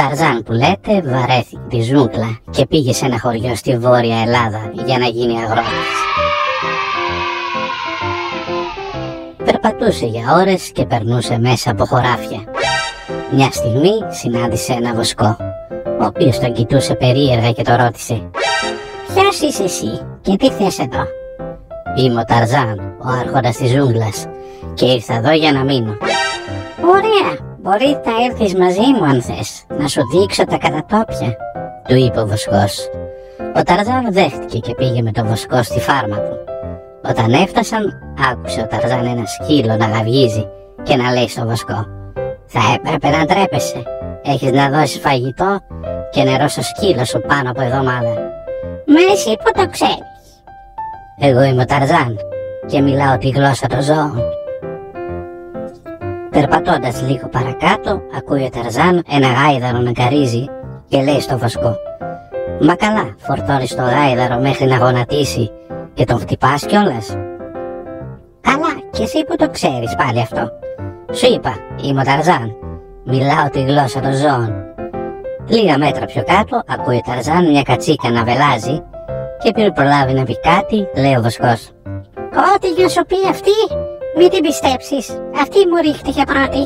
Ταρζάν που λέτε βαρέθηκε τη ζούγκλα και πήγε σε ένα χωριό στη Βόρεια Ελλάδα για να γίνει αγρότης. Περπατούσε για ώρες και περνούσε μέσα από χωράφια. Μια στιγμή συνάντησε ένα βοσκό, ο οποίος τον κοιτούσε περίεργα και το ρώτησε: «Ποιος είσαι εσύ και τι θες εδώ?» «Είμαι ο Ταρζάν, ο άρχοντας της ζούγκλας, και ήρθα εδώ για να μείνω». «Ωραία, μπορεί να έρθεις μαζί μου αν θες, να σου δείξω τα κατατόπια», του είπε ο βοσκός. Ο Ταρζάν δέχτηκε και πήγε με τον βοσκό στη φάρμα του. Όταν έφτασαν, άκουσε ο Ταρζάν ένα σκύλο να γαυγίζει και να λέει στο βοσκό: «Θα έπρεπε να ντρέπεσαι, έχεις να δώσεις φαγητό και νερό στο σκύλο σου πάνω από εβδομάδα». «Μα εσύ που το ξέρεις?» «Εγώ είμαι ο Ταρζάν και μιλάω τη γλώσσα των ζώων». Περπατώντας λίγο παρακάτω, ακούει ο Ταρζάν ένα γάιδαρο να καρίζει και λέει στο βοσκό: «Μα καλά, φορτώνεις το γάιδαρο μέχρι να γονατίσει και τον χτυπάς κιόλας?» «Καλά, και εσύ που το ξέρεις πάλι αυτό?» «Σου είπα, είμαι ο Ταρζάν, μιλάω τη γλώσσα των ζώων». Λίγα μέτρα πιο κάτω ακούει ο Ταρζάν μια κατσίκα να βελάζει και πριν προλάβει να πει κάτι, λέει ο βοσκός: «Ό,τι για σου πει αυτή, μην την πιστέψεις, αυτή μου ρίχτηκε πρώτη».